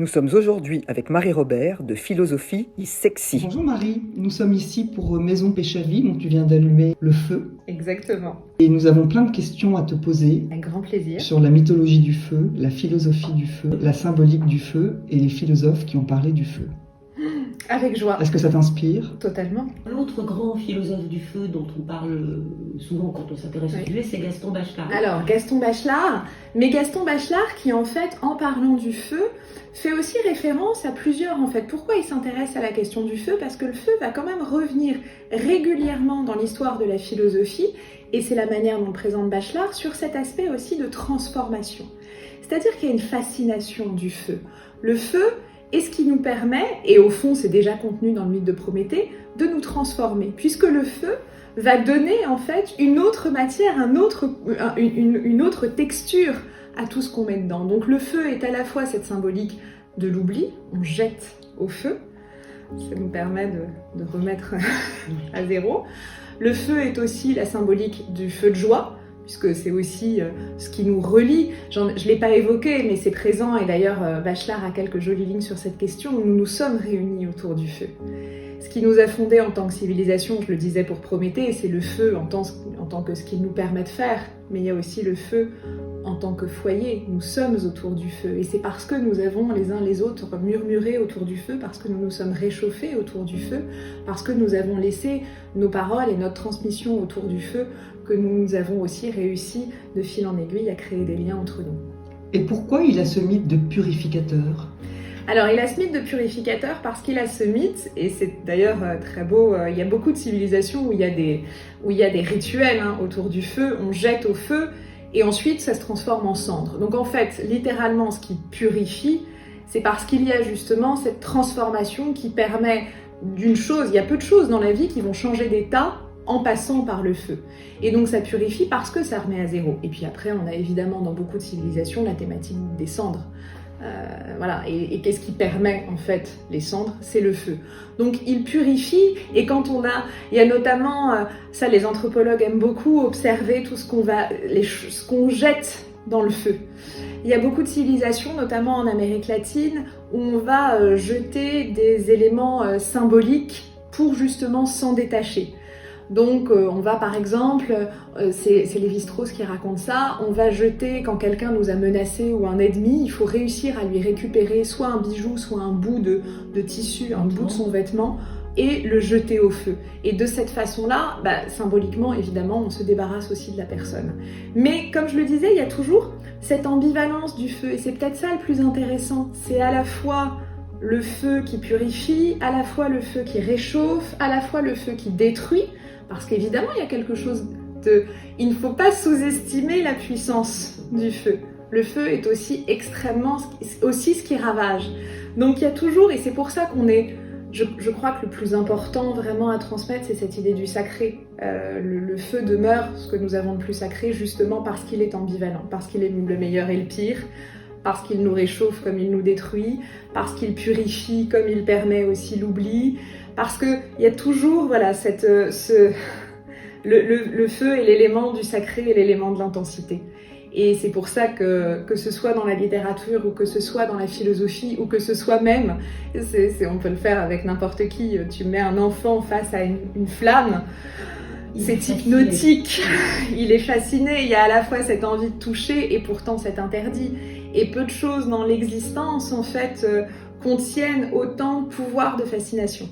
Nous sommes aujourd'hui avec Marie-Robert de Philosophie Sexy. Bonjour Marie, nous sommes ici pour Maison Péchavie, dont tu viens d'allumer le feu. Exactement. Et nous avons plein de questions à te poser Un grand plaisir. sur la mythologie du feu, la philosophie du feu, la symbolique du feu et les philosophes qui ont parlé du feu. Avec joie. Est-ce que ça t'inspire ? Totalement. L'autre grand philosophe du feu dont on parle souvent quand on s'intéresse au sujet, c'est Gaston Bachelard. Alors, Gaston Bachelard, mais Gaston Bachelard qui en fait, en parlant du feu, fait aussi référence à plusieurs en fait. Pourquoi il s'intéresse à la question du feu ? Parce que le feu va quand même revenir régulièrement dans l'histoire de la philosophie, et c'est la manière dont le présente Bachelard, sur cet aspect aussi de transformation. C'est-à-dire qu'il y a une fascination du feu. Le feu est ce qui nous permet, et au fond c'est déjà contenu dans le mythe de Prométhée, de nous transformer, puisque le feu va donner en fait une autre matière, une autre texture à tout ce qu'on met dedans. Donc le feu est à la fois cette symbolique de l'oubli, on jette au feu, ça nous permet de remettre à zéro. Le feu est aussi la symbolique du feu de joie, puisque c'est aussi ce qui nous relie. Je ne l'ai pas évoqué, mais c'est présent, et d'ailleurs Bachelard a quelques jolies lignes sur cette question, où nous nous sommes réunis autour du feu. Ce qui nous a fondés en tant que civilisation, je le disais pour Prométhée, c'est le feu en tant que ce qu'il nous permet de faire, mais il y a aussi le feu en tant que foyer. Nous sommes autour du feu, et c'est parce que nous avons les uns les autres murmuré autour du feu, parce que nous nous sommes réchauffés autour du feu, parce que nous avons laissé nos paroles et notre transmission autour du feu, que nous avons aussi réussi de fil en aiguille à créer des liens entre nous. Et pourquoi il a ce mythe de purificateur ? Alors il a ce mythe de purificateur parce qu'il a ce mythe, et c'est d'ailleurs très beau, il y a beaucoup de civilisations où il y a des rituels autour du feu, on jette au feu et ensuite ça se transforme en cendre. Donc en fait, littéralement ce qui purifie, c'est parce qu'il y a justement cette transformation qui permet d'une chose, il y a peu de choses dans la vie qui vont changer d'état en passant par le feu. Et donc ça purifie parce que ça remet à zéro. Et puis après, on a évidemment dans beaucoup de civilisations la thématique des cendres. Voilà. Et qu'est-ce qui permet en fait les cendres ? C'est le feu. Donc il purifie, et quand il y a notamment, ça les anthropologues aiment beaucoup, observer tout ce qu'on jette dans le feu. Il y a beaucoup de civilisations, notamment en Amérique latine, où on va jeter des éléments symboliques pour justement s'en détacher. Donc on va par exemple, c'est Lévi-Strauss qui raconte ça, on va jeter quand quelqu'un nous a menacé ou un ennemi, il faut réussir à lui récupérer soit un bijou, soit un bout de tissu, un bout de son vêtement, et le jeter au feu. Et de cette façon-là, symboliquement évidemment, on se débarrasse aussi de la personne. Mais comme je le disais, il y a toujours cette ambivalence du feu, et c'est peut-être ça le plus intéressant, c'est à la fois le feu qui purifie, à la fois le feu qui réchauffe, à la fois le feu qui détruit, parce qu'évidemment, il y a quelque chose de... Il ne faut pas sous-estimer la puissance du feu. Le feu est aussi aussi ce qui ravage. Donc il y a toujours, et c'est pour ça qu'on est... Je crois que le plus important vraiment à transmettre, c'est cette idée du sacré. Le feu demeure ce que nous avons de plus sacré, justement parce qu'il est ambivalent, parce qu'il est le meilleur et le pire, parce qu'il nous réchauffe comme il nous détruit, parce qu'il purifie comme il permet aussi l'oubli, parce qu'il y a toujours le feu est l'élément du sacré et l'élément de l'intensité. Et c'est pour ça que ce soit dans la littérature, ou que ce soit dans la philosophie, ou que ce soit même, on peut le faire avec n'importe qui, tu mets un enfant face à une flamme, c'est hypnotique, il est fasciné, il y a à la fois cette envie de toucher et pourtant cet interdit. Et peu de choses dans l'existence en fait contiennent autant de pouvoir de fascination.